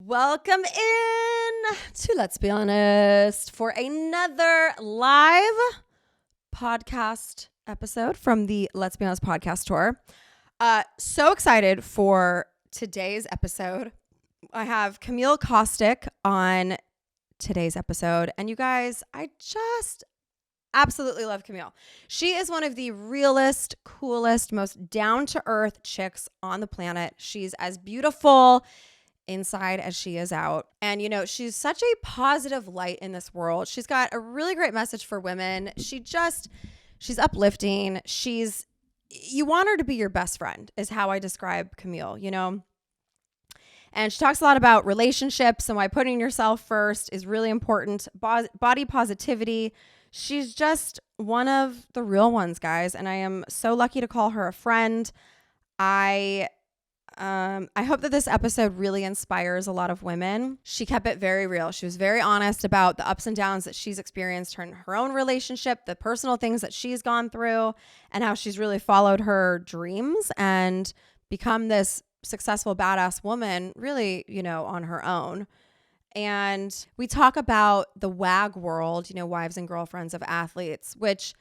Welcome in to Let's Be Honest for another live podcast episode from the Let's Be Honest podcast tour. So excited for today's episode. I have Camille Kostick on today's episode. And you guys, I just absolutely love Camille. She is one of the realest, coolest, most down-to-earth chicks on the planet. She's as beautiful inside as she is out. And, you know, she's such a positive light in this world. She's got a really great message for women. She's uplifting. You want her to be your best friend is how I describe Camille, you know? And she talks a lot about relationships and why putting yourself first is really important. Body positivity. She's just one of the real ones, guys. And I am so lucky to call her a friend. I hope that this episode really inspires a lot of women. She kept it very real. She was very honest about the ups and downs that she's experienced in her own relationship, the personal things that she's gone through, and how she's really followed her dreams and become this successful, badass woman, really, you know, on her own. And we talk about the WAG world, you know, wives and girlfriends of athletes, which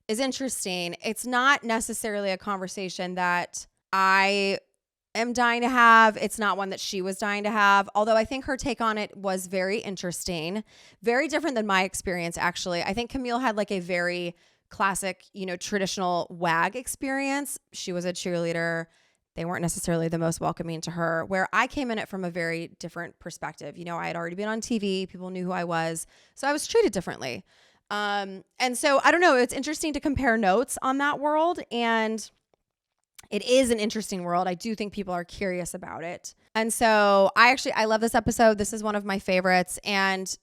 is interesting. It's not necessarily a conversation that I am dying to have. It's not one that she was dying to have, although I think her take on it was very interesting, very different than my experience, actually. I think Camille had like a very classic, you know, traditional WAG experience. She was a cheerleader. They weren't necessarily the most welcoming to her, where I came in it from a very different perspective. You know, I had already been on TV. People knew who I was. So I was treated differently. And so I don't know. It's interesting to compare notes on that world. And it is an interesting world. I do think people are curious about it. And so I love this episode. This is one of my favorites. And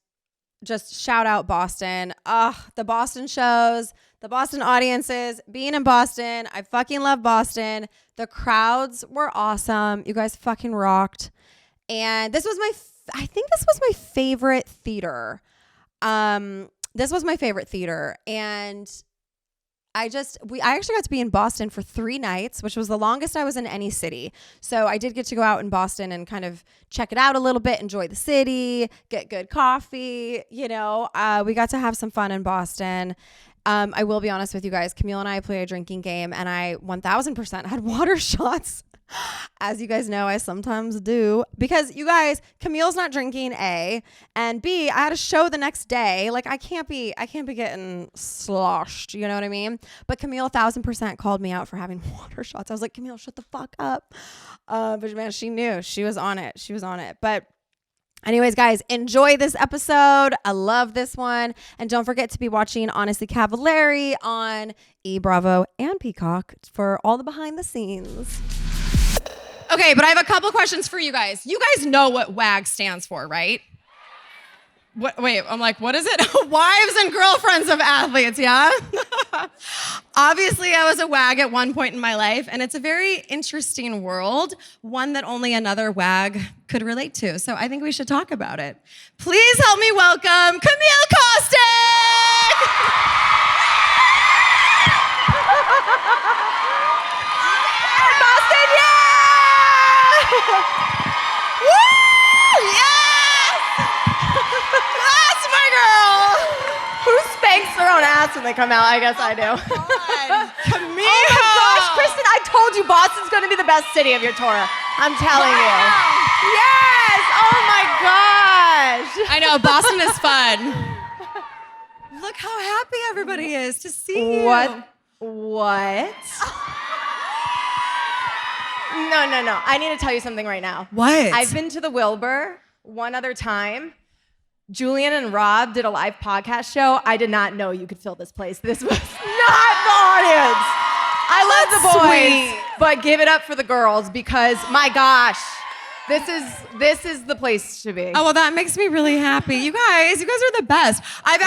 just shout out Boston. The Boston shows, the Boston audiences, being in Boston. I fucking love Boston. The crowds were awesome. You guys fucking rocked. And this was I think this was my favorite theater. This was my favorite theater. And I actually got to be in Boston for 3 nights, which was the longest I was in any city. So I did get to go out in Boston and kind of check it out a little bit, enjoy the city, get good coffee. You know, we got to have some fun in Boston. I will be honest with you guys. Camille and I played a drinking game and I 1000% had water shots. As you guys know, I sometimes do because you guys, Camille's not drinking, A, and B, I had a show the next day. Like I can't be getting sloshed. You know what I mean? But Camille 1000% called me out for having water shots. I was like, Camille, shut the fuck up. But man, she knew. She was on it. But anyways, guys, enjoy this episode. I love this one. And don't forget to be watching Honestly Cavallari on eBravo and Peacock for all the behind the scenes. Okay, but I have a couple questions for you guys. You guys know what WAG stands for, right? Wait, I'm like, what is it? Wives and girlfriends of athletes, yeah? Obviously, I was a WAG at one point in my life, and it's a very interesting world, one that only another WAG could relate to. So I think we should talk about it. Please help me welcome Camille Kostick! Woo! Yes! That's my girl! Who spanks their own ass when they come out? I guess I do. Camille! Oh my gosh, Kristin, I told you Boston's going to be the best city of your tour. I'm telling you. Yes! Oh my gosh! I know, Boston is fun. Look how happy everybody is to see you. What? No. I need to tell you something right now. What? I've been to the Wilbur one other time. Julian and Rob did a live podcast show. I did not know you could fill this place. This was not the audience. I love the boys, but give it up for the girls because, my gosh, this is the place to be. Oh, well, that makes me really happy. You guys are the best. I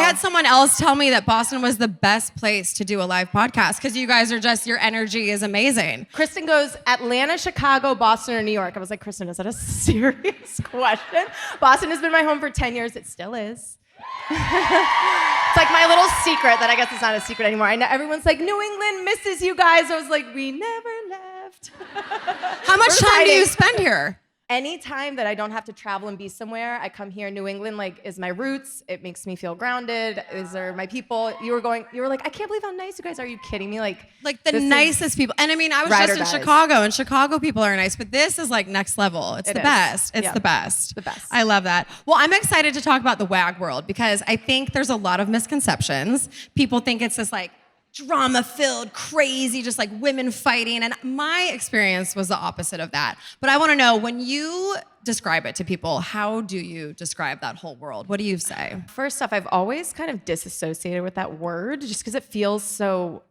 had someone else tell me that Boston was the best place to do a live podcast because you guys are your energy is amazing. Kristin goes, Atlanta, Chicago, Boston, or New York. I was like, Kristin, is that a serious question? Boston has been my home for 10 years. It still is. It's like my little secret that I guess it's not a secret anymore. I know everyone's like, New England misses you guys. I was like, we never left. How much time do you spend here? anytime that I don't have to travel and be somewhere, I come here in New England, like, is my roots. It makes me feel grounded. Is there my people? You were like, I can't believe how nice you guys are. Are you kidding me? Like the nicest people. And I mean, I was just in Chicago, and Chicago people are nice, but this is like next level. It's the best. It's the best. The best. I love that. Well, I'm excited to talk about the WAG world because I think there's a lot of misconceptions. People think it's this like drama-filled, crazy, just like women fighting. And my experience was the opposite of that. But I want to know, when you describe it to people, how do you describe that whole world? What do you say? First off, I've always kind of disassociated with that word just because it feels so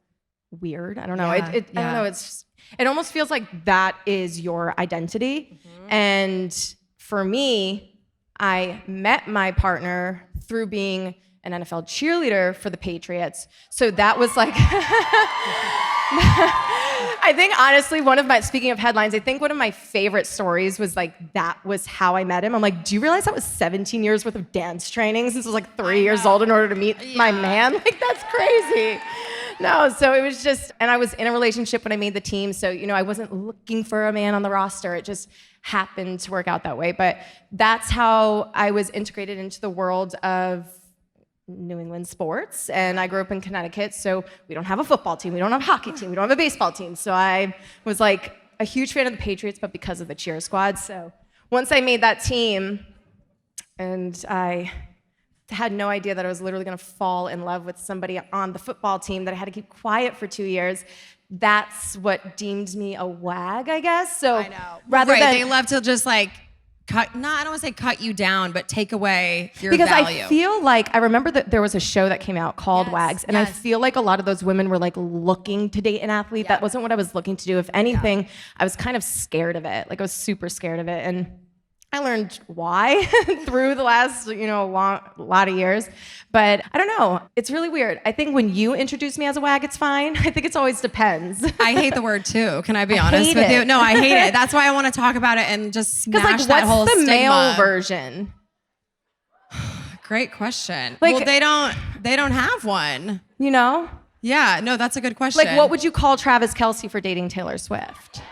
weird. I don't know. I don't know. It almost feels like that is your identity. And for me, I met my partner through being an NFL cheerleader for the Patriots. So that was like, I think honestly, speaking of headlines, I think one of my favorite stories was like, that was how I met him. I'm like, do you realize that was 17 years worth of dance training since I was like 3 years old in order to meet my man? Like, that's crazy. No, so it was just, and I was in a relationship when I made the team. So, I wasn't looking for a man on the roster. It just happened to work out that way. But that's how I was integrated into the world of New England sports, and I grew up in Connecticut, so we don't have a football team, we don't have a hockey team, we don't have a baseball team, so I was like a huge fan of the Patriots, but because of the cheer squad. So once I made that team, and I had no idea that I was literally going to fall in love with somebody on the football team that I had to keep quiet for 2 years, that's what deemed me a WAG, I guess. So I know. They love to just like I don't want to say cut you down, but take away your value. I feel like, I remember that there was a show that came out called WAGs, and I feel like a lot of those women were like looking to date an athlete. That wasn't what I was looking to do. If anything, I was kind of scared of it. Like, I was super scared of it. And I learned why through the last, lot of years. But I don't know. It's really weird. I think when you introduce me as a WAG, it's fine. I think it always depends. I hate the word too. Can I be honest with you? No, I hate it. That's why I want to talk about it and just smash that whole stigma. What's the male version? Great question. Like, well, they don't have one. Yeah, no, that's a good question. Like, what would you call Travis Kelce for dating Taylor Swift?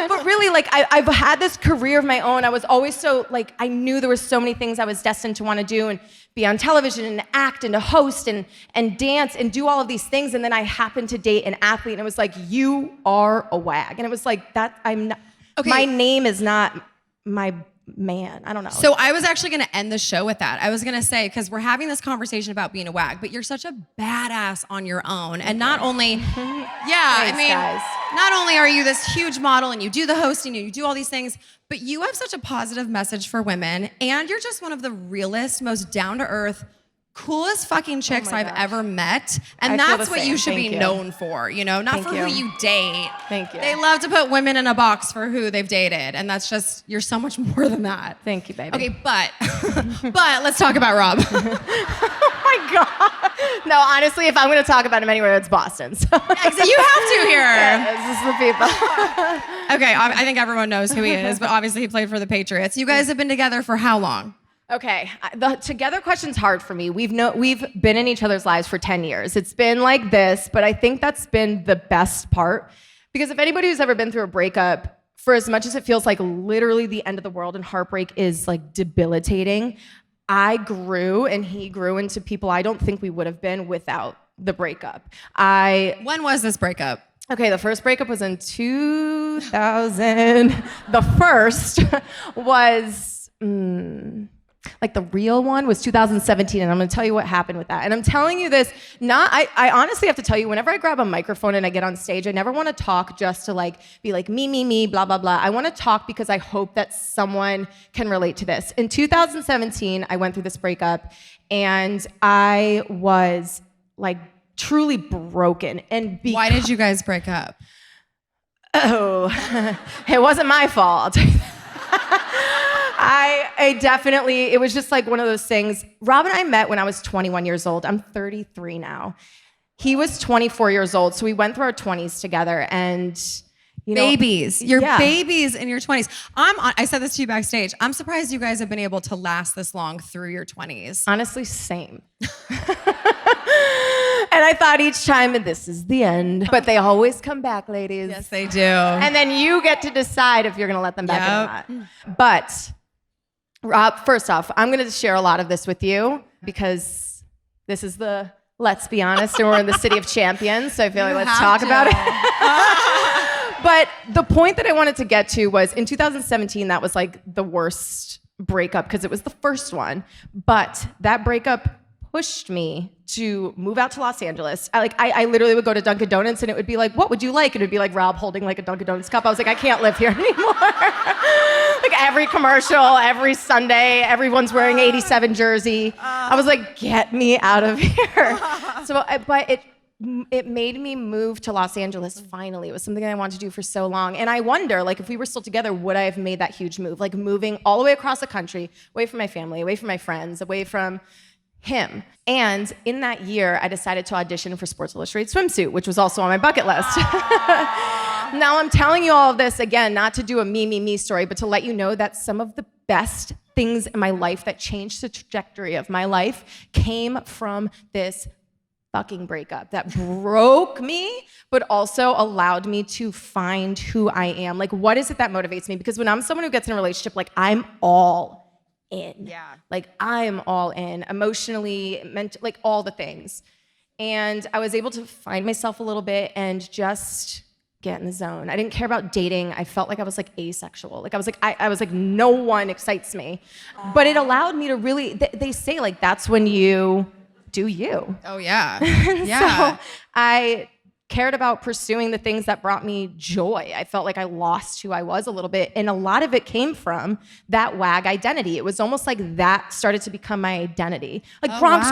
But really, like, I've had this career of my own. I was always so, like, I knew there were so many things I was destined to want to do and be on television and act and to host and dance and do all of these things. And then I happened to date an athlete, and it was like, you are a WAG. And it was like, that I'm not, my name is not my man. I don't know. So I was actually going to end the show with that. I was going to say, because we're having this conversation about being a WAG, but you're such a badass on your own. And not only, guys. Not only are you this huge model and you do the hosting and you do all these things, but you have such a positive message for women. And you're just one of the realest, most down-to-earth, coolest fucking chicks I've ever met. And that's what you should be known for, not for who you date. Thank you. They love to put women in a box for who they've dated. And that's just, you're so much more than that. Thank you, baby. Okay, but let's talk about Rob. Oh my God. No, honestly, if I'm going to talk about him anywhere, it's Boston. So. You have to here. Yeah, this is the people. Okay, I think everyone knows who he is, but obviously he played for the Patriots. You guys have been together for how long? Okay, the together question's hard for me. We've been in each other's lives for 10 years. It's been like this, but I think that's been the best part. Because if anybody who's ever been through a breakup, for as much as it feels like literally the end of the world and heartbreak is like debilitating, I grew and he grew into people I don't think we would have been without the breakup. When was this breakup? Okay, the first breakup was in 2000. The first was... like the real one was 2017, and I'm gonna tell you what happened with that. And I'm telling you this, I honestly have to tell you, whenever I grab a microphone and I get on stage, I never wanna talk just to like be like me, blah, blah, blah. I wanna talk because I hope that someone can relate to this. In 2017, I went through this breakup, and I was like truly broken. And why did you guys break up? Oh, it wasn't my fault, I'll tell you that. I definitely, it was just like one of those things. Rob and I met when I was 21 years old. I'm 33 now. He was 24 years old, so we went through our 20s together, and babies. You're Yeah. babies in your 20s. I said this to you backstage. I'm surprised you guys have been able to last this long through your 20s. Honestly, same. And I thought each time, this is the end. But they always come back, ladies. Yes, they do. And then you get to decide if you're going to let them back or not. But, Rob, first off, I'm going to share a lot of this with you because this is the Let's Be Honest, and we're in the City of Champions, so I feel like let's talk about it. But the point that I wanted to get to was in 2017, that was like the worst breakup because it was the first one. But that breakup pushed me to move out to Los Angeles. I literally would go to Dunkin' Donuts and it would be like, what would you like? And it would be like Rob holding like a Dunkin' Donuts cup. I was like, I can't live here anymore. Like every commercial, every Sunday, everyone's wearing 87 jersey. I was like, get me out of here. But it made me move to Los Angeles finally. It was something I wanted to do for so long. And I wonder, like, if we were still together, would I have made that huge move? Like moving all the way across the country, away from my family, away from my friends, away from him. And in that year, I decided to audition for Sports Illustrated Swimsuit, which was also on my bucket list. Now I'm telling you all of this, again, not to do a me story, but to let you know that some of the best things in my life that changed the trajectory of my life came from this fucking breakup that broke me, but also allowed me to find who I am. Like, what is it that motivates me? Because when I'm someone who gets in a relationship, like, I'm all in. Yeah. Like, I'm all in, emotionally, like all the things. And I was able to find myself a little bit and just get in the zone. I didn't care about dating. I felt like I was like asexual. Like I was like, no one excites me. But it allowed me to really, they say like, that's when you do you. Oh, yeah. So I cared about pursuing the things that brought me joy. I felt like I lost who I was a little bit. And a lot of it came from that WAG identity. It was almost like that started to become my identity. Like Gronk's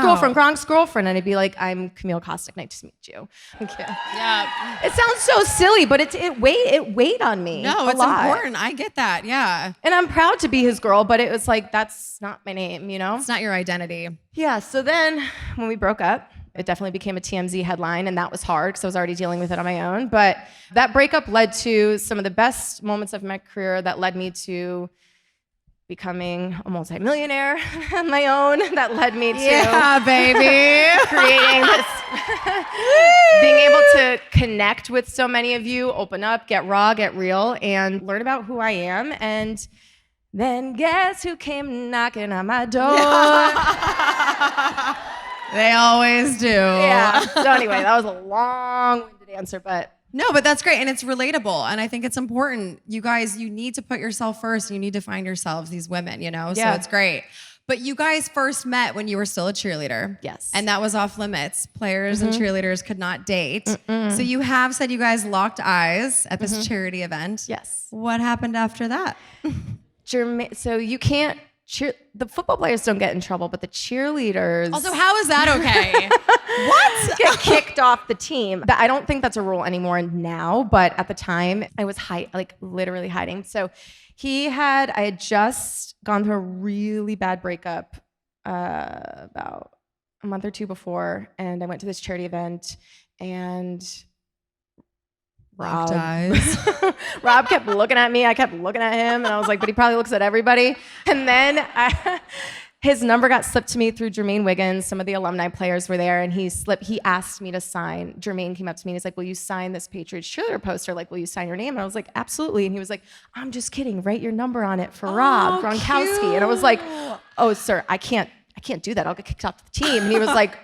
girlfriend. And I'd be like, I'm Camille Kostick, nice to meet you. Okay. Yeah. It sounds so silly, but it weighed on me. No, it's important. I get that. Yeah. And I'm proud to be his girl, but it was like, that's not my name, you know? It's not your identity. Yeah, so then when we broke up, it definitely became a TMZ headline, and that was hard because I was already dealing with it on my own. But that breakup led to some of the best moments of my career that led me to becoming a multimillionaire on my own. That led me to creating this, being able to connect with so many of you, open up, get raw, get real, and learn about who I am. And then guess who came knocking on my door? They always do. Yeah. So anyway, that was a long-winded answer, but no, but that's great. And it's relatable. And I think it's important. You guys, you need to put yourself first. You need to find yourselves, these women, you know? Yeah. So it's great. But you guys first met when you were still a cheerleader. Yes. And that was off limits. Players and cheerleaders could not date. So you have said you guys locked eyes at this charity event. Yes. What happened after that? So you can't the football players don't get in trouble, but the cheerleaders Also, how is that okay? What? get kicked off the team. I don't think that's a rule anymore now, but at the time I was literally hiding. So I had just gone through a really bad breakup about a month or two before, and I went to this charity event, and Rob kept looking at me. I kept looking at him, and I was like, but he probably looks at everybody. And then his number got slipped to me through Jermaine Wiggins. Some of the alumni players were there, and he asked me to sign. Jermaine came up to me and he's like, will you sign this Patriots cheerleader poster? Like, will you sign your name? And I was like, absolutely. And he was like, I'm just kidding. Write your number on it for Rob Gronkowski. Cute. And I was like, oh, sir, I can't do that. I'll get kicked off the team. And he was like,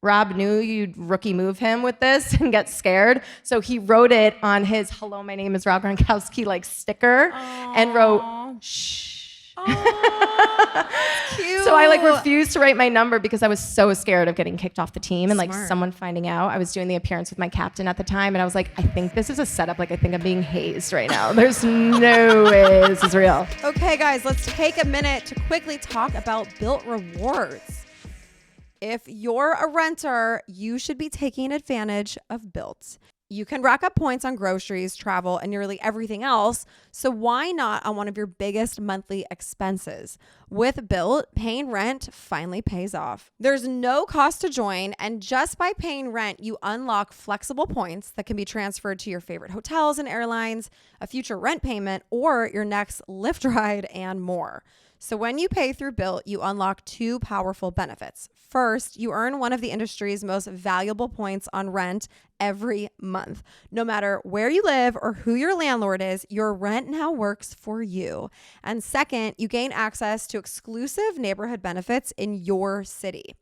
Rob knew you'd rookie move him with this and get scared. So he wrote it on his hello, my name is Rob Gronkowski sticker and wrote, shh. Cute. So I refused to write my number because I was so scared of getting kicked off the team and Smart. someone finding out. I was doing the appearance with my captain at the time, and I was like, I think this is a setup. I think I'm being hazed right now. There's no way this is real. Okay, guys, let's take a minute to quickly talk about Built Rewards. If you're a renter, you should be taking advantage of Built. You can rack up points on groceries, travel, and nearly everything else. So why not on one of your biggest monthly expenses? With Built, paying rent finally pays off. There's no cost to join, and just by paying rent, you unlock flexible points that can be transferred to your favorite hotels and airlines, a future rent payment, or your next Lyft ride, and more. So when you pay through Built, you unlock 2 powerful benefits. First, you earn one of the industry's most valuable points on rent every month. No matter where you live or who your landlord is, your rent now works for you. And second, you gain access to exclusive neighborhood benefits in your city.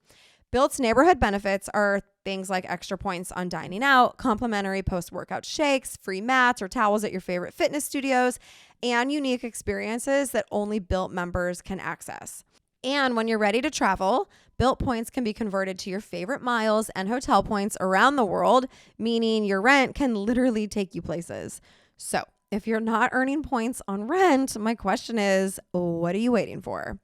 Built's neighborhood benefits are things like extra points on dining out, complimentary post-workout shakes, free mats or towels at your favorite fitness studios, and unique experiences that only Built members can access. And when you're ready to travel, Built points can be converted to your favorite miles and hotel points around the world, meaning your rent can literally take you places. So if you're not earning points on rent, my question is, what are you waiting for?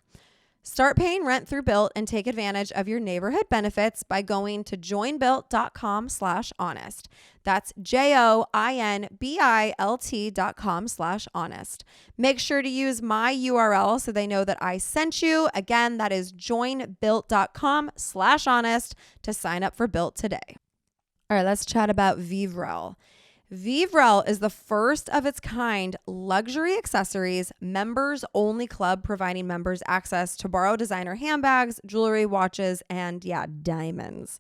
Start paying rent through Built and take advantage of your neighborhood benefits by going to joinbuilt.com/honest. That's JOINBILT.com/honest. Make sure to use my URL so they know that I sent you. Again, that is joinbuilt.com/honest to sign up for Built today. All right, let's chat about Vivrel. Vivrel is the first of its kind luxury accessories members only club, providing members access to borrow designer handbags, jewelry, watches, and diamonds.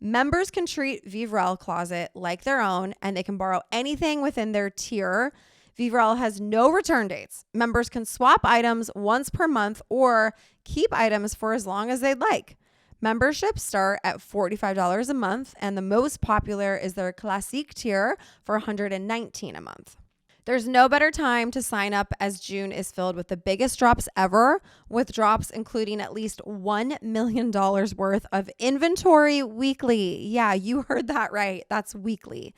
Members can treat Vivrel Closet like their own, and they can borrow anything within their tier. Vivrel has no return dates. Members can swap items once per month or keep items for as long as they'd like. Memberships start at $45 a month, and the most popular is their Classique tier for $119 a month. There's no better time to sign up, as June is filled with the biggest drops ever, with drops including at least $1 million worth of inventory weekly. Yeah, you heard that right. That's weekly.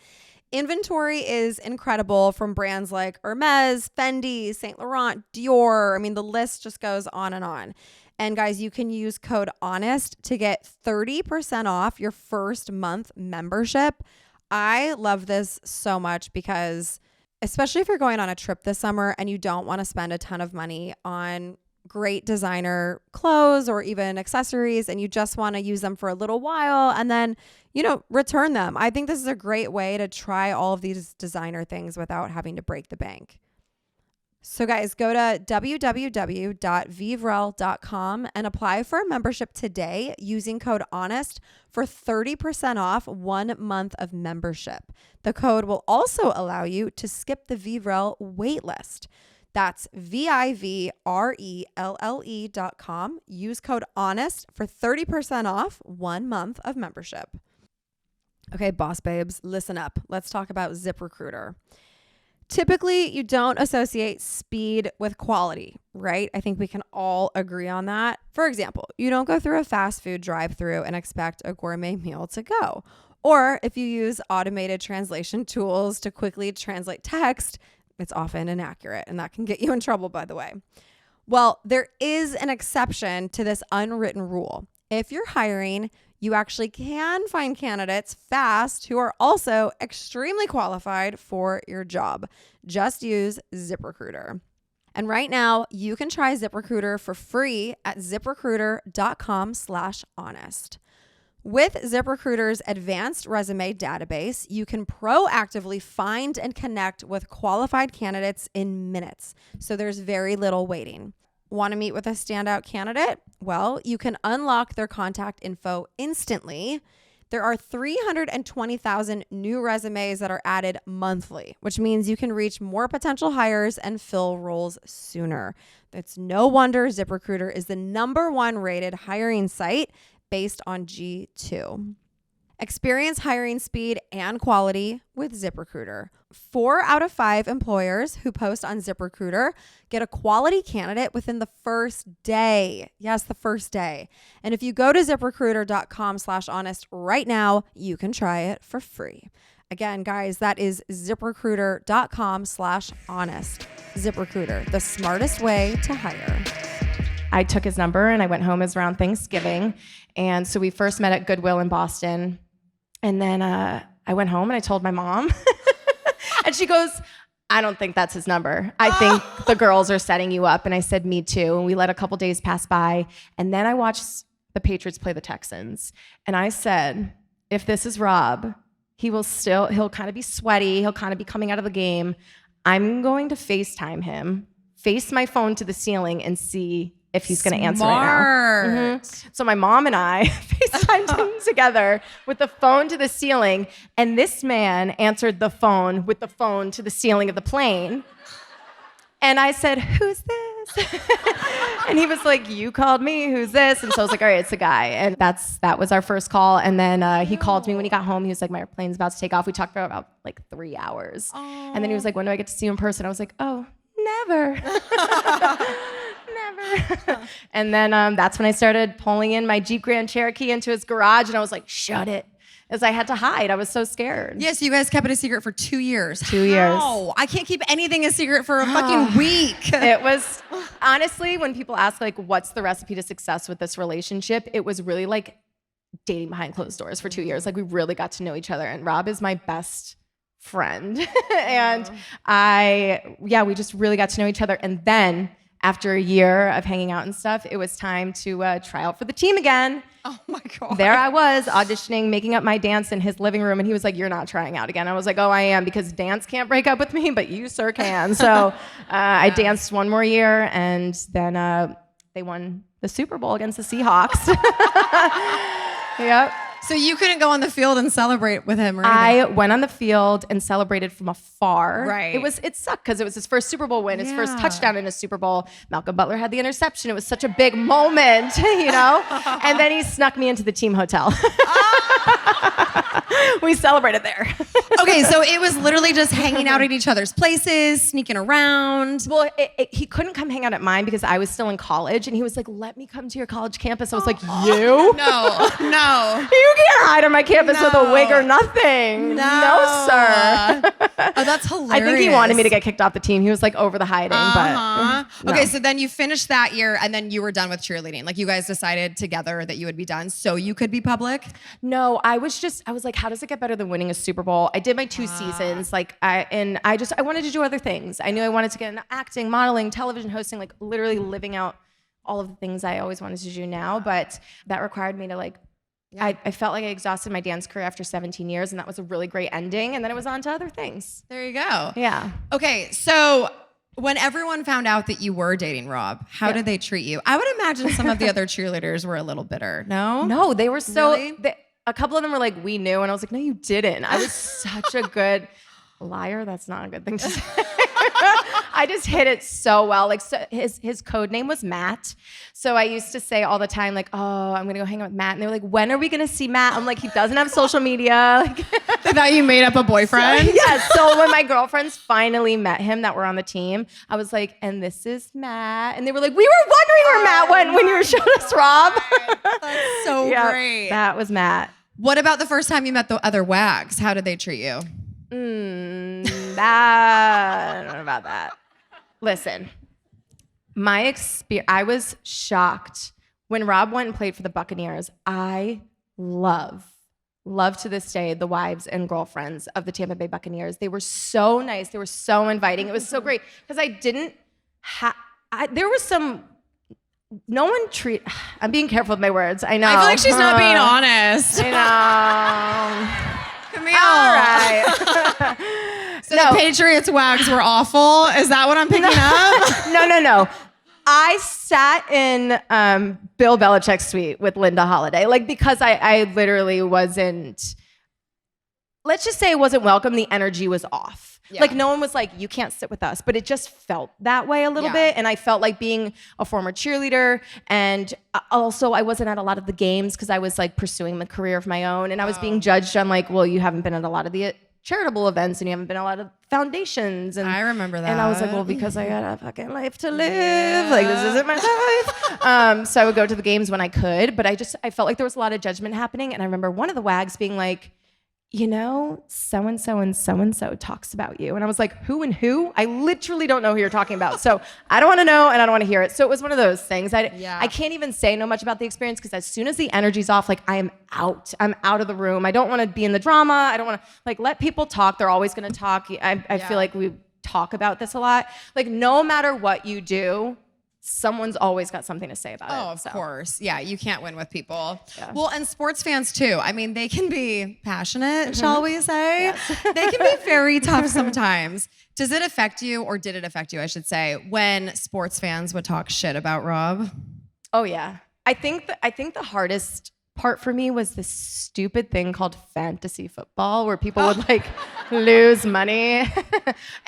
Inventory is incredible from brands like Hermes, Fendi, Saint Laurent, Dior. I mean, the list just goes on and on. And guys, you can use code HONEST to get 30% off your first month membership. I love this so much because, especially if you're going on a trip this summer and you don't want to spend a ton of money on great designer clothes or even accessories, and you just want to use them for a little while and then, return them. I think this is a great way to try all of these designer things without having to break the bank. So guys, go to www.vivrel.com and apply for a membership today using code HONEST for 30% off 1 month of membership. The code will also allow you to skip the Vivrel waitlist. That's VIVRELLE.com. Use code HONEST for 30% off 1 month of membership. Okay, boss babes, listen up. Let's talk about ZipRecruiter. Typically, you don't associate speed with quality, right? I think we can all agree on that. For example, you don't go through a fast food drive-through and expect a gourmet meal to go. Or if you use automated translation tools to quickly translate text, it's often inaccurate, and that can get you in trouble, by the way. Well, there is an exception to this unwritten rule. If you're hiring, you actually can find candidates fast who are also extremely qualified for your job. Just use ZipRecruiter. And right now, you can try ZipRecruiter for free at ziprecruiter.com/honest. With ZipRecruiter's advanced resume database, you can proactively find and connect with qualified candidates in minutes. So there's very little waiting. Want to meet with a standout candidate? Well, you can unlock their contact info instantly. There are 320,000 new resumes that are added monthly, which means you can reach more potential hires and fill roles sooner. It's no wonder ZipRecruiter is the #1 rated hiring site based on G2. Experience hiring speed and quality with ZipRecruiter. 4 out of 5 employers who post on ZipRecruiter get a quality candidate within the first day. Yes, the first day. And if you go to ziprecruiter.com/honest right now, you can try it for free. Again, guys, that is ziprecruiter.com/honest. ZipRecruiter, the smartest way to hire. I took his number and I went home. It was around Thanksgiving. And so we first met at Goodwill in Boston. And then I went home and I told my mom. And she goes, I don't think that's his number. I think the girls are setting you up. And I said, me too. And we let a couple days pass by. And then I watched the Patriots play the Texans. And I said, if this is Rob, he'll kind of be sweaty. He'll kind of be coming out of the game. I'm going to FaceTime him, face my phone to the ceiling, and see if he's going to answer right now. So my mom and I FaceTimed him together with the phone to the ceiling, and this man answered the phone with the phone to the ceiling of the plane. And I said, who's this? And he was like, you called me, who's this? And so I was like, all right, it's a guy. And that was our first call. And then he called me when he got home. He was like, my airplane's about to take off. We talked for about like 3 hours. And then he was like, when do I get to see you in person? I was like, oh, never. Never. And then that's when I started pulling in my Jeep Grand Cherokee into his garage, and I was like, shut it. As I had to hide. I was so scared. Yes, you guys kept it a secret for 2 years. 2 years. How? I can't keep anything a secret for a fucking week. It was, honestly, when people ask like, what's the recipe to success with this relationship? It was really like dating behind closed doors for 2 years. Like we really got to know each other, and Rob is my best friend. And we just really got to know each other. And then after a year of hanging out and stuff, it was time to try out for the team again. Oh my God. There I was auditioning, making up my dance in his living room. And he was like, you're not trying out again. I was like, oh, I am, because dance can't break up with me, but you sir can. So I danced one more year, and then they won the Super Bowl against the Seahawks. Yep. So you couldn't go on the field and celebrate with him or anything? I went on the field and celebrated from afar. Right. It sucked because it was his first Super Bowl win, his first touchdown in a Super Bowl. Malcolm Butler had the interception. It was such a big moment, you know? And then he snuck me into the team hotel. We celebrated there. Okay, so it was literally just hanging out at each other's places, sneaking around. Well, he couldn't come hang out at mine because I was still in college, and he was like, let me come to your college campus. I was like, you? No. You can't hide on my campus with a wig or nothing. No, sir. Oh, that's hilarious. I think he wanted me to get kicked off the team. He was like over the hiding, but no. Okay, so then you finished that year, and then you were done with cheerleading. Like you guys decided together that you would be done so you could be public? No, I was like, how does it get better than winning a Super Bowl? I did my 2 seasons, like I wanted to do other things. I knew I wanted to get into acting, modeling, television hosting, like literally living out all of the things I always wanted to do now. But that required me to like, I felt like I exhausted my dance career after 17 years, and that was a really great ending. And then it was on to other things. There you go. Yeah. Okay, so when everyone found out that you were dating Rob, how did they treat you? I would imagine some of the other cheerleaders were a little bitter. No? No, they were so... Really? A couple of them were like, we knew. And I was like, no, you didn't. I was such a good liar. That's not a good thing to say. I just hit it so well. Like, so his code name was Matt. So I used to say all the time, like, oh, I'm going to go hang out with Matt. And they were like, when are we going to see Matt? I'm like, he doesn't have social media. Like, they thought you made up a boyfriend? So when my girlfriends finally met him that were on the team, I was like, and this is Matt. And they were like, we were wondering where Matt went when you were showing us Rob. That's so great. That was Matt. What about the first time you met the other wags? How did they treat you? I don't know about that. Listen, my experience, I was shocked when Rob went and played for the Buccaneers. I love to this day the wives and girlfriends of the Tampa Bay Buccaneers. They were so nice. They were so inviting. It was so great because there was some. No one I'm being careful with my words. I know. I feel like she's not being honest. I know. Camille. All right. So the Patriots wags were awful. Is that what I'm picking up? No. I sat in Bill Belichick's suite with Linda Holiday, like because I literally wasn't. Let's just say it wasn't welcome. The energy was off. Yeah. Like no one was like, you can't sit with us, but it just felt that way a little bit. And I felt like being a former cheerleader, and also I wasn't at a lot of the games because I was like pursuing the career of my own, and I was being judged on like, well, you haven't been at a lot of the charitable events and you haven't been at a lot of foundations. And I remember that. And I was like, well, because I got a fucking life to live. Like this isn't my life. So I would go to the games when I could, but I felt like there was a lot of judgment happening. And I remember one of the wags being like, so-and-so and so-and-so talks about you. And I was like, who and who? I literally don't know who you're talking about. So I don't want to know and I don't want to hear it. So it was one of those things. I can't even say no much about the experience because as soon as the energy's off, like I am out. I'm out of the room. I don't want to be in the drama. I don't want to like let people talk. They're always going to talk. I feel like we talk about this a lot. Like no matter what you do, someone's always got something to say about it. Oh, of course. Yeah, you can't win with people. Yeah. Well, and sports fans too. I mean, they can be passionate, shall we say? Yes. They can be very tough sometimes. Does it affect you, or did it affect you, I should say, when sports fans would talk shit about Rob? Oh yeah. I think the hardest part for me was this stupid thing called fantasy football where people would like lose money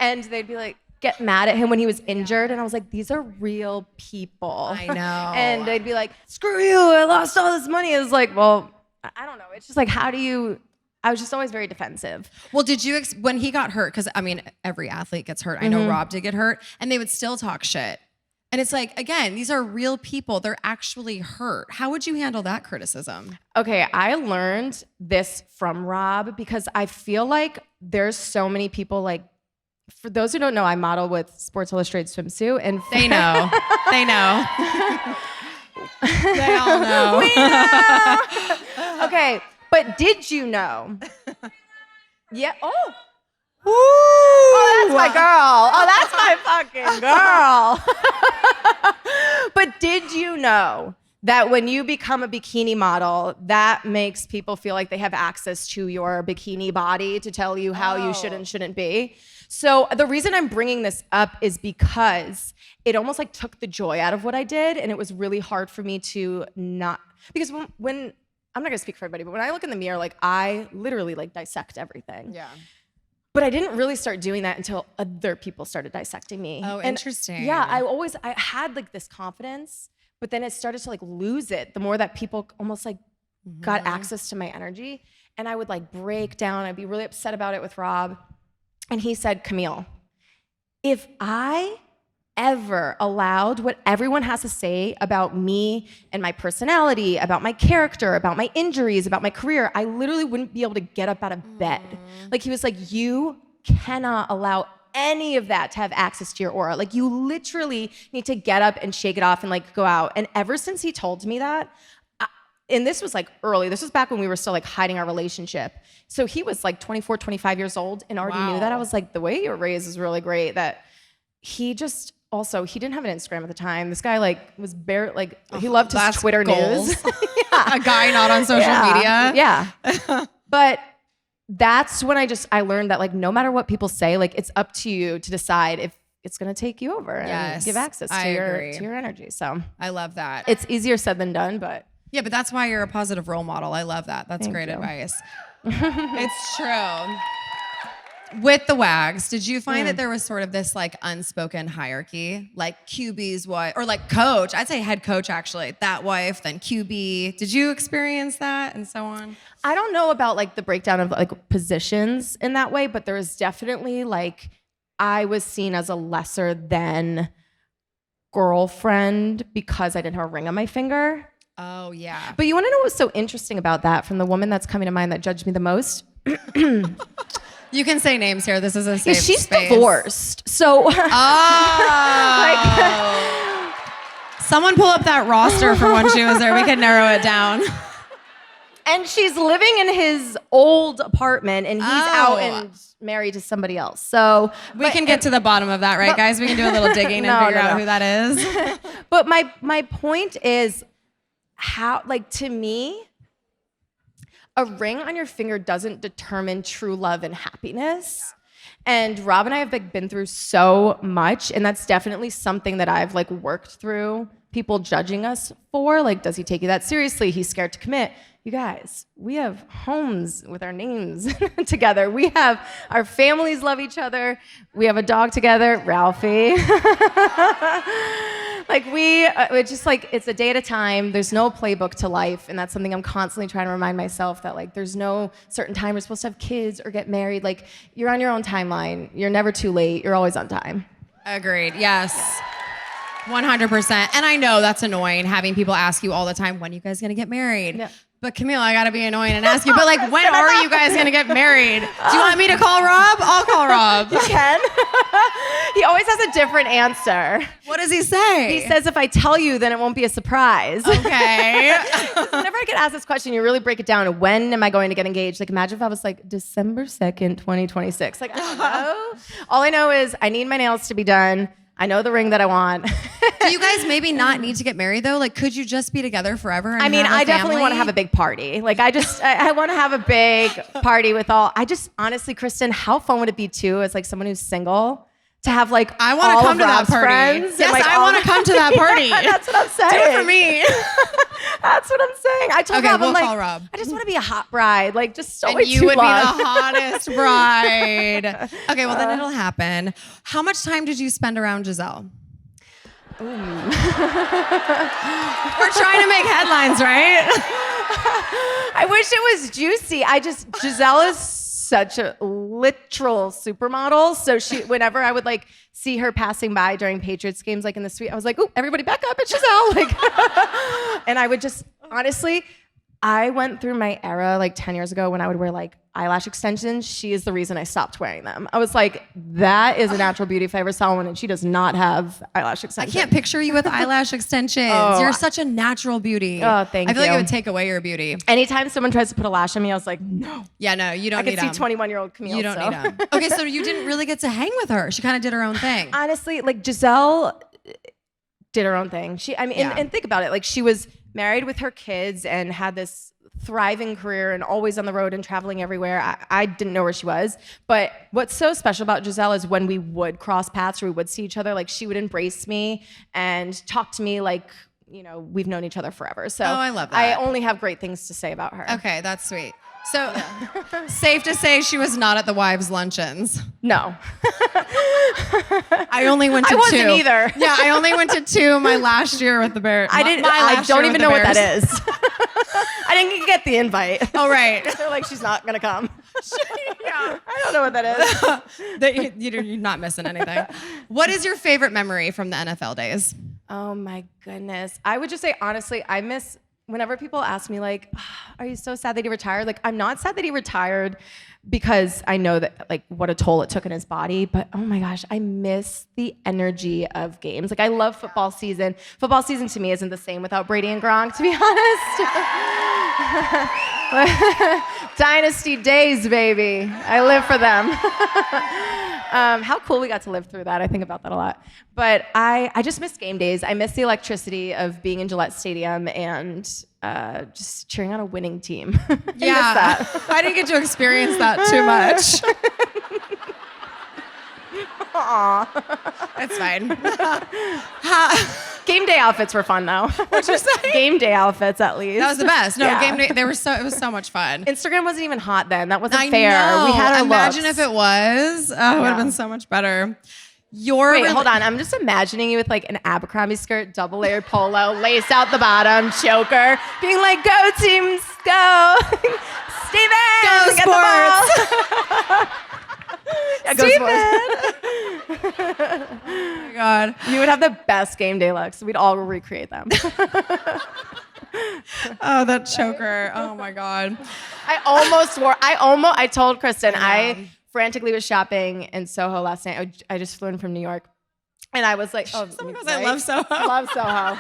and they'd be like, get mad at him when he was injured, and I was like, these are real people. I know. And they'd be like, screw you, I lost all this money. It was like, well, I don't know. It's just like, I was just always very defensive. Well, did you, when he got hurt, because I mean, every athlete gets hurt. I know Rob did get hurt, and they would still talk shit. And it's like, again, these are real people. They're actually hurt. How would you handle that criticism? Okay, I learned this from Rob because I feel like there's so many people like, for those who don't know, I model with Sports Illustrated swimsuit, and they know. They know. They all know. We know. Okay, but did you know? Yeah. Oh. Ooh. Oh, that's my girl. Oh, that's my fucking girl. But did you know that when you become a bikini model, that makes people feel like they have access to your bikini body to tell you how you should and shouldn't be? So the reason I'm bringing this up is because it almost like took the joy out of what I did, and it was really hard for me to not, because when I'm not gonna speak for everybody, but when I look in the mirror, like I literally like dissect everything. Yeah. But I didn't really start doing that until other people started dissecting me. Oh, and interesting. Yeah, I had like this confidence, but then it started to like lose it the more that people almost like got access to my energy, and I would like break down. I'd be really upset about it with Rob. And he said, Camille, if I ever allowed what everyone has to say about me and my personality, about my character, about my injuries, about my career, I literally wouldn't be able to get up out of bed. Like he was like, you cannot allow any of that to have access to your aura. Like you literally need to get up and shake it off and like go out. And ever since he told me that, and this was like early, this was back when we were still like hiding our relationship. So he was like 24, 25 years old and already knew that. I was like, the way you were raised is really great. That he just, also, he didn't have an Instagram at the time. This guy like was bare, like he loved his Twitter news. A guy not on social media. Yeah. But that's when I learned that like, no matter what people say, like it's up to you to decide if it's going to take you over and give access to your energy. So I love that. It's easier said than done, but. Yeah, but that's why you're a positive role model. I love that. That's great advice. It's true. With the WAGs, did you find that there was sort of this like unspoken hierarchy? Like QB's wife, or like coach, I'd say head coach actually, that wife, then QB. Did you experience that and so on? I don't know about like the breakdown of like positions in that way, but there was definitely like, I was seen as a lesser than girlfriend because I didn't have a ring on my finger. Oh, yeah. But you want to know what's so interesting about that from the woman that's coming to mind that judged me the most? You can say names here. This is a safe She's space. Divorced. So, someone pull up that roster from when she was there. We could narrow it down. And she's living in his old apartment, and he's out and married to somebody else. So we can get to the bottom of that, right, guys? We can do a little digging and figure out who that is. But my point is, how, like, to me, a ring on your finger doesn't determine true love and happiness. And Rob and I have like been through so much, and that's definitely something that I've like worked through. People judging us for, like, does he take you that seriously? He's scared to commit. You guys, we have homes with our names together. We have, our families love each other. We have a dog together, Ralphie. Like it's just like, it's a day at a time. There's no playbook to life. And that's something I'm constantly trying to remind myself, that like, there's no certain time you're supposed to have kids or get married. Like, you're on your own timeline. You're never too late. You're always on time. Agreed, yes. 100%. And I know that's annoying having people ask you all the time, when are you guys going to get married? No. But Camille, I got to be annoying and ask you, but like, when are you guys going to get married? Do you want me to call Rob? I'll call Rob. You can. He always has a different answer. What does he say? He says, if I tell you, then it won't be a surprise. Okay. Whenever I get asked this question, you really break it down. When am I going to get engaged? Like, imagine if I was like, December 2nd, 2026. Like, I don't know. All I know is I need my nails to be done. I know the ring that I want. Do you guys maybe not need to get married though? Like, could you just be together forever? And I mean, I definitely want to have a big party. Like, I want to have a big party with honestly, Kristin, how fun would it be too, as like someone who's single, to have like I want to come to that party. Friends yes, like, I want to come to that party. Yeah, that's what I'm saying. Do it for me. That's what I'm saying. I told Rob, we'll I'm like, call Rob. I just want to be a hot bride. Like, just so And you would be the hottest bride. Okay, well then it'll happen. How much time did you spend around Giselle? We're trying to make headlines, right? I wish it was juicy. Giselle is such a literal supermodel. So whenever I would like see her passing by during Patriots games, like in the suite, I was like, "Ooh, everybody back up, it's Giselle!" Like, and I would just honestly, I went through my era like 10 years ago when I would wear like eyelash extensions. She is the reason I stopped wearing them. I was like, that is a natural beauty if I ever saw one, and she does not have eyelash extensions. I can't picture you with eyelash extensions. Oh. You're such a natural beauty. Oh, thank you. I feel like it would take away your beauty. Anytime someone tries to put a lash on me, I was like, no. Yeah, no, you don't I need could see 21-year-old Camille. You don't need them. Okay, so you didn't really get to hang with her. She kind of did her own thing. Honestly, like Giselle did her own thing. And think about it. Like, she was married with her kids and had this thriving career and always on the road and traveling everywhere. I didn't know where she was. But what's so special about Giselle is when we would cross paths or we would see each other, like, she would embrace me and talk to me like, you know, we've known each other forever. So I love that. I only have great things to say about her. Okay, that's sweet. So safe to say she was not at the wives' luncheons. No. I only went to two. I wasn't either. Yeah, I only went to two my last year with the Bears. I don't even know what that is. I didn't get the invite. Oh, right. They're like, she's not going to come. Yeah. I don't know what that is. You're not missing anything. What is your favorite memory from the NFL days? Oh, my goodness. I would just say, honestly, I miss whenever people ask me, like, are you so sad that he retired? Like, I'm not sad that he retired because I know that, like, what a toll it took on his body. But, oh, my gosh, I miss the energy of games. Like, I love football season. Football season to me isn't the same without Brady and Gronk, to be honest. Dynasty days, baby. I live for them. How cool we got to live through that. I think about that a lot. But I just miss game days. I miss the electricity of being in Gillette Stadium and just cheering on a winning team. Yeah, I didn't get to experience that too much. Aw. It's fine. Game day outfits were fun, though. What'd you say? Game day outfits, at least. That was the best. No, Yeah. game day. It was so much fun. Instagram wasn't even hot then. That wasn't I fair. know. We had our Imagine looks. if it was. Oh, it would have been so much better. Wait, hold on. I'm just imagining you with like an Abercrombie skirt, double layered polo, lace out the bottom, choker, being like, "Go teams, go, Steven, Go get sports." the ball." Yeah, go sports. Oh my God. You would have the best game day looks. We'd all recreate them. Oh, that choker. Oh my God. I told Kristin, Yeah. I frantically was shopping in Soho last night. I just flew in from New York. And I was like, oh, Someone goes, I love Soho. Love Soho.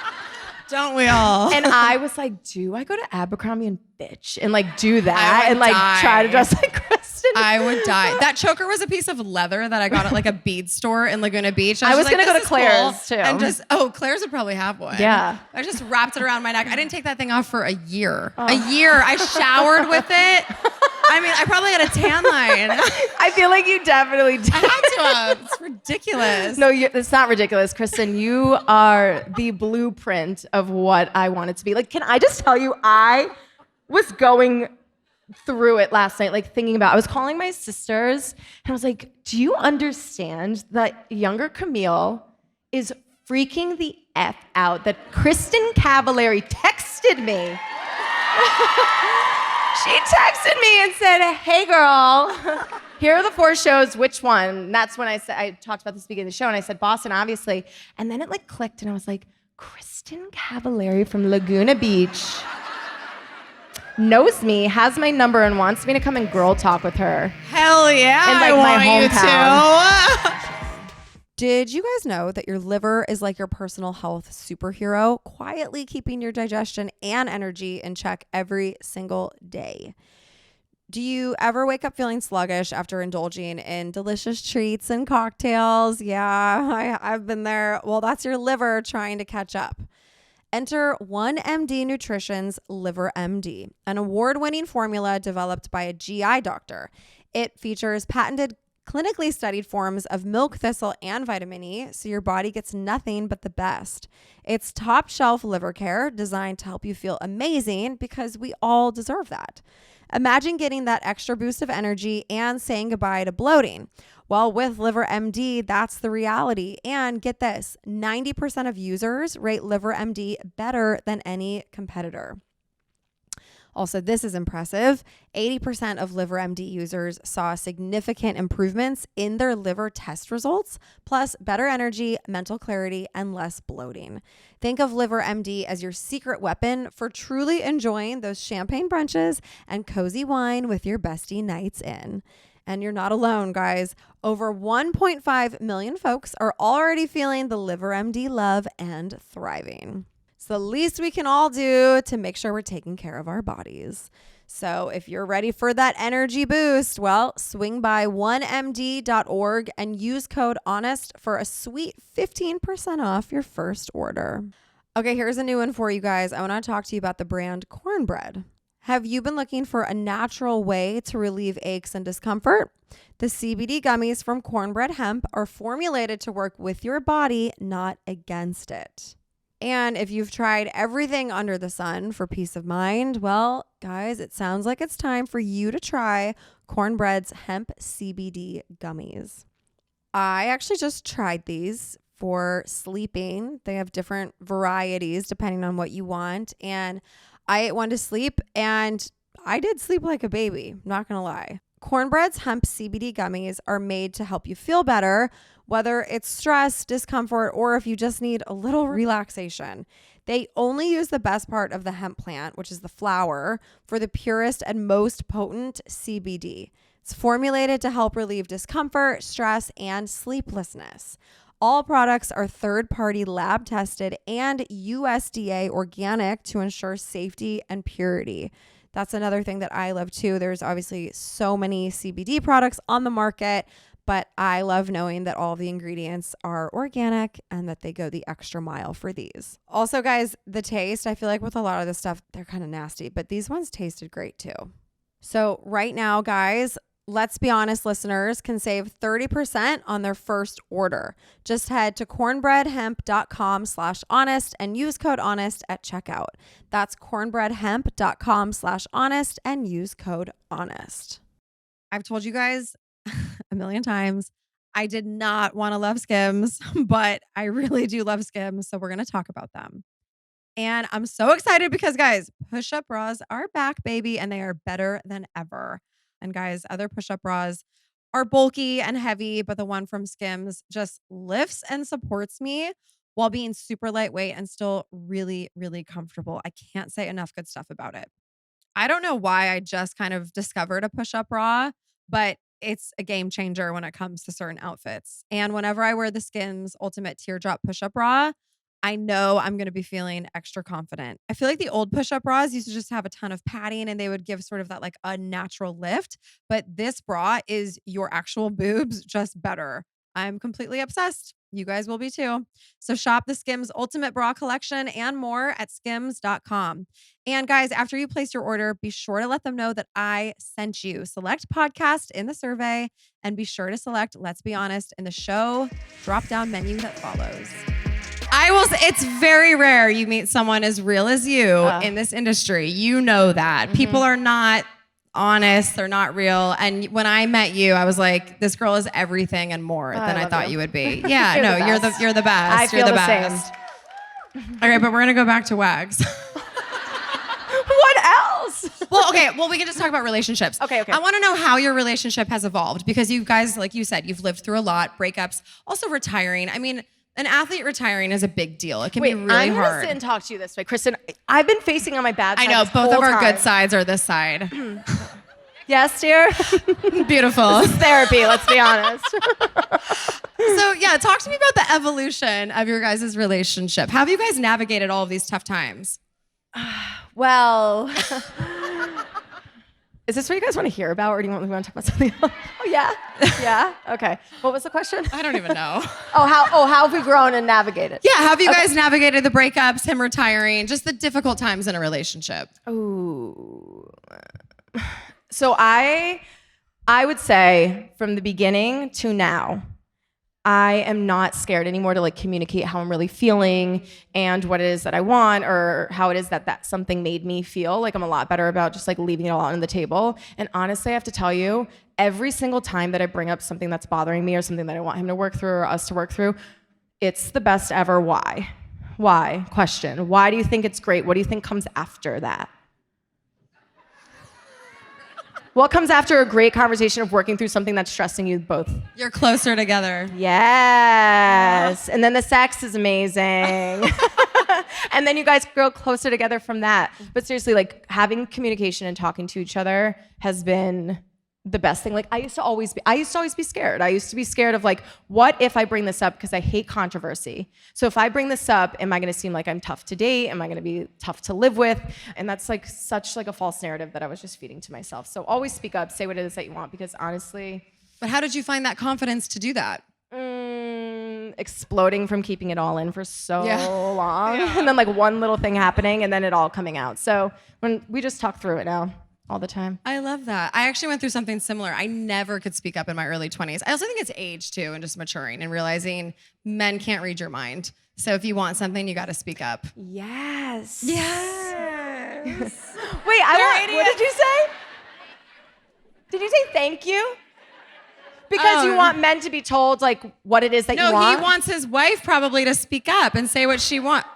Don't we all? And I was like, do I go to Abercrombie and bitch and like do I that would and like die. try to dress like Kristin? I would die. That choker was a piece of leather that I got at like a bead store in Laguna Beach. I was just gonna like, go this to is Claire's, cool. too. And Claire's would probably have one. Yeah. I just wrapped it around my neck. I didn't take that thing off for a year. A year. I showered with it. I mean, I probably had a tan line. I feel like you definitely did. I had to have. It's ridiculous. No, it's not ridiculous, Kristin. You are the blueprint of what I want it to be. Like, can I just tell you, I was going through it last night, like thinking about, I was calling my sisters and I was like, do you understand that younger Camille is freaking the F out that Kristin Cavallari texted me? She texted me and said, hey girl, Here are the 4 shows. Which one? And that's when I talked about this at the beginning of the show, and I said Boston, obviously. And then it like clicked, and I was like, Kristin Cavallari from Laguna Beach knows me, has my number, and wants me to come and girl talk with her. Hell yeah! In like I my hometown. Did you guys know that your liver is like your personal health superhero, quietly keeping your digestion and energy in check every single day? Do you ever wake up feeling sluggish after indulging in delicious treats and cocktails? Yeah, I've been there. Well, that's your liver trying to catch up. Enter 1MD Nutrition's Liver MD, an award-winning formula developed by a GI doctor. It features patented clinically studied forms of milk thistle and vitamin E, so your body gets nothing but the best. It's top shelf liver care designed to help you feel amazing because we all deserve that. Imagine getting that extra boost of energy and saying goodbye to bloating. Well, with Liver MD, that's the reality. And get this, 90% of users rate Liver MD better than any competitor. Also, this is impressive. 80% of Liver MD users saw significant improvements in their liver test results, plus better energy, mental clarity, and less bloating. Think of Liver MD as your secret weapon for truly enjoying those champagne brunches and cozy wine with your bestie nights in. And you're not alone, guys. Over 1.5 million folks are already feeling the Liver MD love and thriving. It's the least we can all do to make sure we're taking care of our bodies. So if you're ready for that energy boost, well, swing by 1md.org and use code HONEST for a sweet 15% off your first order. Okay, here's a new one for you guys. I want to talk to you about the brand Cornbread. Have you been looking for a natural way to relieve aches and discomfort? The CBD gummies from Cornbread Hemp are formulated to work with your body, not against it. And if you've tried everything under the sun for peace of mind, well, guys, it sounds like it's time for you to try Cornbread's Hemp CBD gummies. I actually just tried these for sleeping. They have different varieties depending on what you want. And I ate one to sleep, and I did sleep like a baby, not gonna lie. Cornbread's Hemp CBD gummies are made to help you feel better, whether it's stress, discomfort, or if you just need a little relaxation. They only use the best part of the hemp plant, which is the flower, for the purest and most potent CBD. It's formulated to help relieve discomfort, stress, and sleeplessness. All products are third-party lab tested and USDA organic to ensure safety and purity. That's another thing that I love too. There's obviously so many CBD products on the market, but I love knowing that all the ingredients are organic and that they go the extra mile for these. Also, guys, the taste, I feel like with a lot of this stuff, they're kind of nasty, but these ones tasted great too. So right now, guys, Let's Be Honest listeners can save 30% on their first order. Just head to cornbreadhemp.com/honest and use code HONEST at checkout. That's cornbreadhemp.com/honest and use code HONEST. I've told you guys a million times, I did not want to love Skims, but I really do love Skims. So we're going to talk about them. And I'm so excited because, guys, push-up bras are back, baby, and they are better than ever. And guys, other push-up bras are bulky and heavy, but the one from Skims just lifts and supports me while being super lightweight and still really, really comfortable. I can't say enough good stuff about it. I don't know why I just kind of discovered a push-up bra, but it's a game changer when it comes to certain outfits. And whenever I wear the Skims Ultimate Teardrop push-up bra, I know I'm going to be feeling extra confident. I feel like the old push-up bras used to just have a ton of padding and they would give sort of that like unnatural lift. But this bra is your actual boobs, just better. I'm completely obsessed. You guys will be too. So shop the Skims Ultimate Bra Collection and more at skims.com. And guys, after you place your order, be sure to let them know that I sent you. Select podcast in the survey and be sure to select Let's Be Honest in the show drop-down menu that follows. It's very rare you meet someone as real as you in this industry. You know that. Mm-hmm. People are not honest. They're not real. And when I met you, I was like, this girl is everything and more than I thought you would be. Yeah, you're the best. I feel the best. Same. Okay, but we're going to go back to wags. What else? Well, okay. Well, we can just talk about relationships. Okay. I want to know how your relationship has evolved because you guys, like you said, you've lived through a lot, breakups, also retiring. I mean, an athlete retiring is a big deal. It can be really I'm hard. gonna sit and talk to you this way, Kristin. I've been facing on my bad side. I know this both whole of our time. good sides are this side. Yes, dear. Beautiful. This is therapy. Let's be honest. So yeah, talk to me about the evolution of your guys' relationship. How have you guys navigated all of these tough times? Well, is this what you guys want to hear about, or do you want to talk about something else? Oh yeah. Okay. What was the question? I don't even know. How have we grown and navigated? Yeah, how have you guys navigated the breakups, him retiring, just the difficult times in a relationship? Ooh. So I would say from the beginning to now, I am not scared anymore to like communicate how I'm really feeling and what it is that I want or how it is that something made me feel. Like I'm a lot better about just like leaving it all on the table. And honestly, I have to tell you, every single time that I bring up something that's bothering me or something that I want him to work through or us to work through, it's the best ever. Why? Why? Question. Why do you think it's great? What do you think comes after that? What comes after a great conversation of working through something that's stressing you both? You're closer together. Yes. And then the sex is amazing. And then you guys grow closer together from that. But seriously, like having communication and talking to each other has been the best thing. Like I used to always be scared. I used to be scared of like, what if I bring this up? Because I hate controversy. So if I bring this up, am I going to seem like I'm tough to date? Am I going to be tough to live with? And that's like such like a false narrative that I was just feeding to myself. So always speak up, say what it is that you want, because honestly. But how did you find that confidence to do that? Exploding from keeping it all in for so long. Yeah. And then like one little thing happening and then it all coming out. So when we just talk through it now. All the time. I love that. I actually went through something similar. I never could speak up in my early 20s. I also think it's age too, and just maturing and realizing men can't read your mind. So if you want something, you got to speak up. Yes. Yes. Wait, what did you say? Did you say thank you? Because you want men to be told like what it is that you want? No, he wants his wife probably to speak up and say what she wants.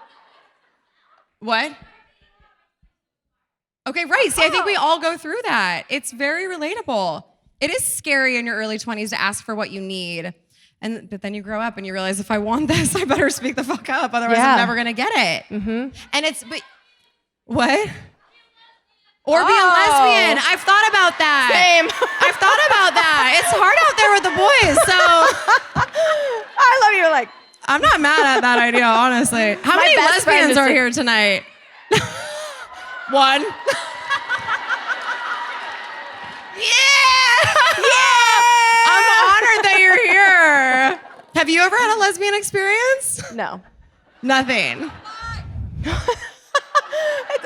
What? Okay, right. See, I think we all go through that. It's very relatable. It is scary in your early 20s to ask for what you need. But then you grow up and you realize if I want this, I better speak the fuck up. Otherwise, I'm never going to get it. Mm-hmm. And what? Or be a lesbian. I've thought about that. Same. I've thought about that. It's hard out there with the boys, so. I love you. Like, I'm not mad at that idea, honestly. How many lesbians are here tonight? One. I'm honored that you're here. Have you ever had a lesbian experience? No. Nothing.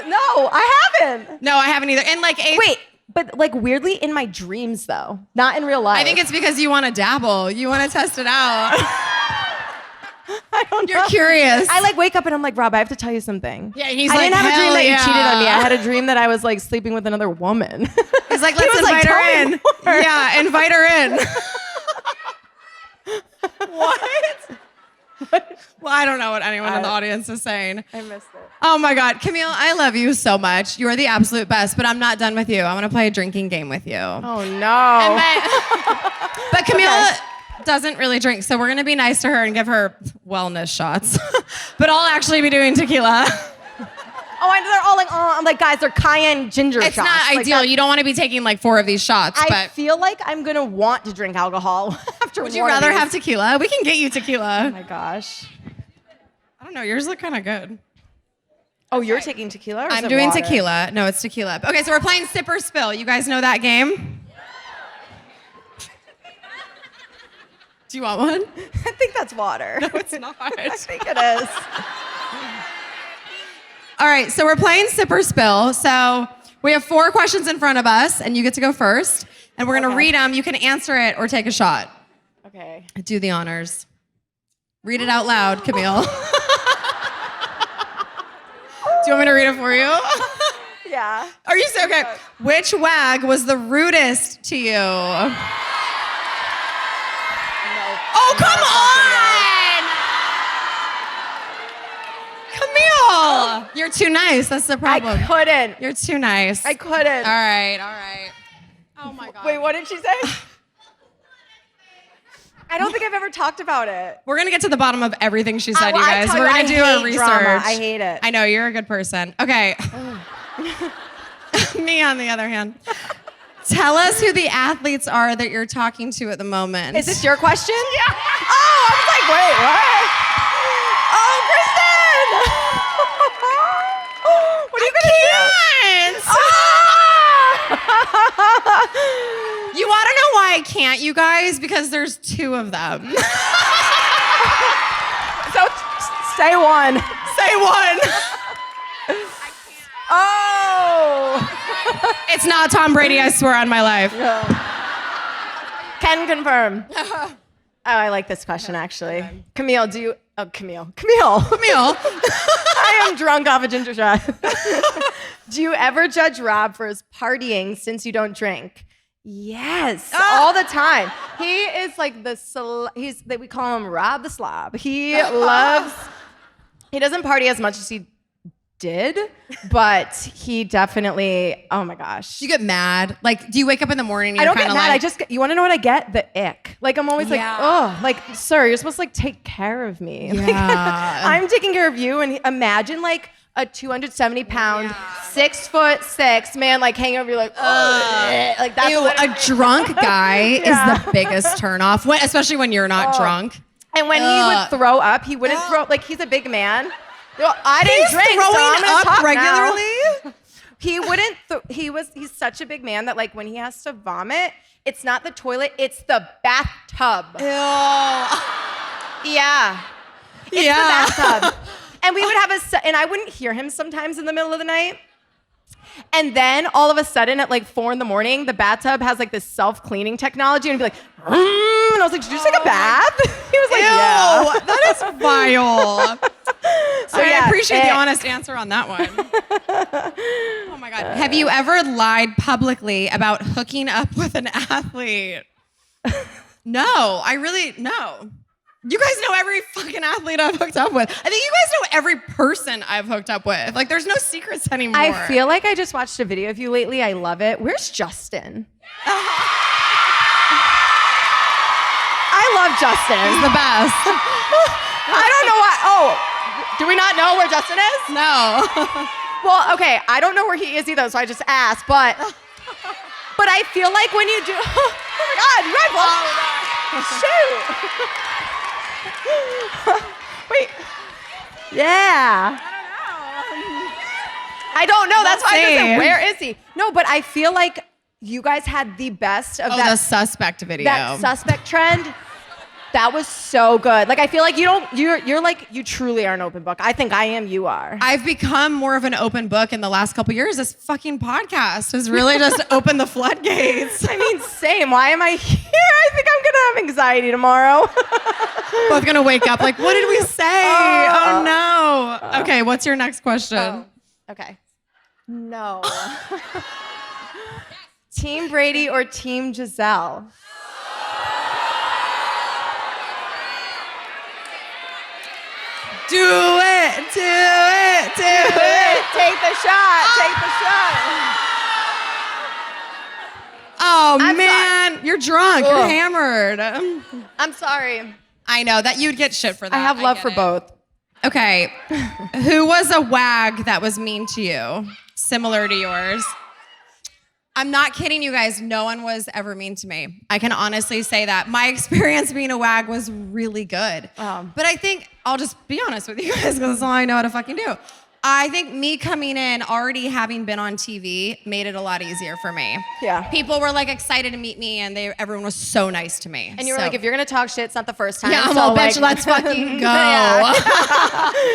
No, I haven't. No, I haven't either. And like, wait, but like weirdly in my dreams though, not in real life. I think it's because you want to dabble. You want to test it out. I don't know. You're curious. I like wake up and I'm like, Rob, I have to tell you something. Yeah, he's I like, didn't have a dream that you yeah. cheated on me. I had a dream that I was like sleeping with another woman. He's like, let's invite her in. Yeah, invite her in. What? Well, I don't know what anyone in the audience is saying. I missed it. Oh my God, Camille, I love you so much. You are the absolute best, but I'm not done with you. I want to play a drinking game with you. Oh no. But Camille doesn't really drink, so we're gonna be nice to her and give her wellness shots. But I'll actually be doing tequila. Oh, and they're all like, oh, I'm like, guys, they're cayenne ginger shots. It's not like ideal. You don't want to be taking like 4 of these shots. I feel like I'm gonna want to drink alcohol after. Would you rather have tequila? We can get you tequila. Oh my gosh. I don't know. Yours look kind of good. Oh, you're taking tequila? Or is I'm it doing water? tequila. No, it's tequila. Okay, so we're playing Sip or Spill. You guys know that game? Do you want one? I think that's water. No, it's not. I think it is. All right, so we're playing Sip or Spill. So we have 4 questions in front of us, and you get to go first. And we're going to read them. You can answer it or take a shot. Okay. Do the honors. Read it out loud, Camille. Do you want me to read it for you? Yeah. Are you so okay? Which wag was the rudest to you? No. Oh, come on! Camille! No, you're too nice. That's the problem. I couldn't. You're too nice. I couldn't. All right. Oh my God. Wait, what did she say? I don't think I've ever talked about it. We're gonna get to the bottom of everything she said, well, you guys. We're gonna do a research. Drama. I hate it. I know, you're a good person. Okay. Me, on the other hand. Tell us who the athletes are that you're talking to at the moment. Is this your question? Yeah. Oh, I was like, wait, what? Oh, Kristin! What are you gonna do? You want to know why I can't, you guys? Because there's 2 of them. So say one. Say one. Oh. It's not Tom Brady, I swear on my life. No. Can confirm. Oh, I like this question, actually. Camille, do you... Oh, Camille. I am drunk off a ginger shot. Do you ever judge Rob for his partying since you don't drink? Yes, all the time. He is like we call him Rob the Slob. He doesn't party as much as he did, but he definitely, oh my gosh. You get mad? Like, do you wake up in the morning and I you're don't get mad. like, You want to know what I get? The ick. Like, I'm always like, oh, like, sir, you're supposed to like take care of me. Yeah. Like, I'm taking care of you. And imagine like a 270-pound, 6'6" man, like hanging over you, like, oh, like that's a drunk guy is the biggest turnoff, especially when you're not drunk. And when he would throw up, he wouldn't throw, like, he's a big man. I didn't drink, so I'm gonna talk regularly. Now. He wouldn't. He's such a big man that like when he has to vomit, it's not the toilet, it's the bathtub. Ew. Yeah. It's the bathtub. And we would have and I wouldn't hear him sometimes in the middle of the night. And then all of a sudden at like 4 a.m, the bathtub has like this self-cleaning technology and it'd be like, and I was like, did you just take a bath? He was like, yeah. That is vile. So I appreciate the honest answer on that one. Oh my God. Have you ever lied publicly about hooking up with an athlete? No. You guys know every fucking athlete I've hooked up with. I think you guys know every person I've hooked up with. Like, there's no secrets anymore. I feel like I just watched a video of you lately. I love it. Where's Justin? I love Justin. He's the best. I don't know why. Oh, do we not know where Justin is? No. Well, okay. I don't know where he is either, so I just asked. But I feel like when you do... Oh, my God. You guys love... Shoot. Wait. Yeah. I don't know. That's why I just said, where is he? No, but I feel like you guys had the best of that. The suspect video. That suspect trend. That was so good. Like, I feel like you're like, you truly are an open book. I think I am, you are. I've become more of an open book in the last couple years. This fucking podcast has really just opened the floodgates. I mean, same. Why am I here? I think I'm going to have anxiety tomorrow. Both going to wake up like, what did we say? Oh no. Okay, what's your next question? Okay. No. Team Brady or Team Giselle? Do it. Take the shot. Oh, man. You're drunk. You're hammered. I'm sorry. I know that you'd get shit for that. I have love for both. Okay. Who was a wag that was mean to you? Similar to yours. I'm not kidding you guys. No one was ever mean to me. I can honestly say that. My experience being a wag was really good. But I think, I'll just be honest with you guys because that's all I know how to fucking do. I think me coming in, already having been on TV, made it a lot easier for me. Yeah. People were like excited to meet me and everyone was so nice to me. And you were like, if you're going to talk shit, it's not the first time. Yeah, I'm so all, like, bitch, let's fucking go.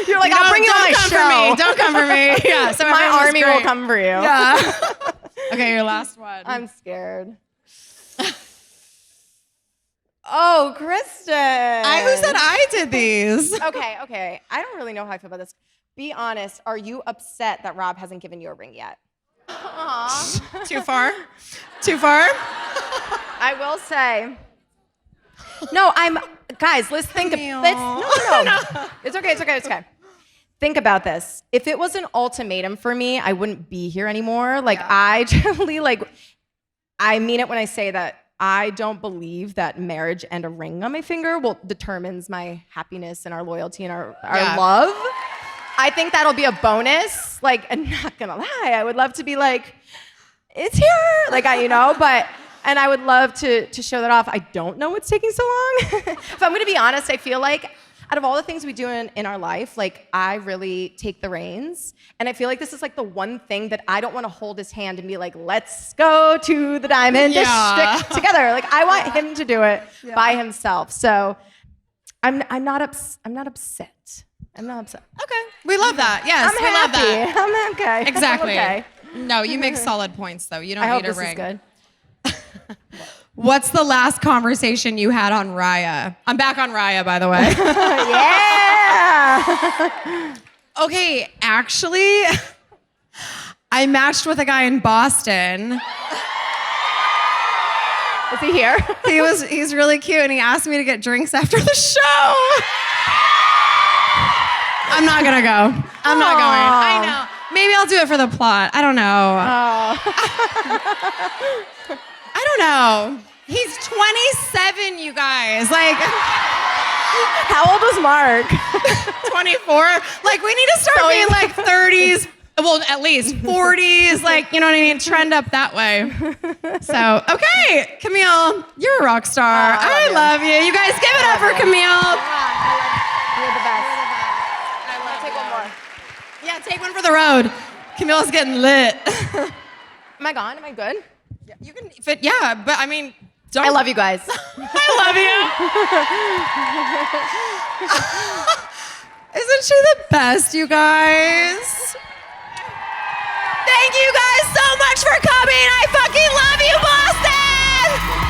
You're like, I'll bring you on my show. Don't come for me. Yeah, so my army will come for you. Yeah. Okay, your last one. I'm scared. Oh, Kristin. Who said I did these? Okay. I don't really know how I feel about this. Be honest. Are you upset that Rob hasn't given you a ring yet? Aww. Too far? I will say. No, guys, let's think of this. No. It's okay. think about this. If it was an ultimatum for me, I wouldn't be here anymore. Like, I generally, like, I mean it when I say that I don't believe that marriage and a ring on my finger determines my happiness and our loyalty and our love. I think that'll be a bonus. Like, I'm not gonna lie, I would love to be like, it's here, like, and I would love to show that off. I don't know what's taking so long. If I'm gonna be honest, I feel like out of all the things we do in our life, like, I really take the reins. And I feel like this is like the one thing that I don't want to hold his hand and be like, let's go to the diamond district together. Like, I want him to do it by himself. So I'm not upset. I'm not upset. Okay. We love that. Yes, I'm we love happy. that. I'm okay. Exactly. I'm okay. No, you make solid points, though. You don't I hope need a this ring. is good. What's the last conversation you had on Raya? I'm back on Raya, by the way. Yeah. Okay, actually, I matched with a guy in Boston. Is he here? He's really cute, and he asked me to get drinks after the show. I'm not gonna go. I'm not going. I know. Maybe I'll do it for the plot. I don't know. I don't know. He's 27, you guys. Like, how old was Mark? 24. Like, we need to start being like 30s. Well, at least 40s. Like, you know what I mean? Trend up that way. So, okay, Camille, you're a rock star. I love you. You guys give it up for Camille. You're the best. I want to take one more. Yeah, take one for the road. Camille's getting lit. Am I gone? Am I good? Yeah, you can fit. Yeah, but I mean, don't. I love you guys. I love you. Isn't she the best, you guys? Thank you guys so much for coming. I fucking love you, Boston.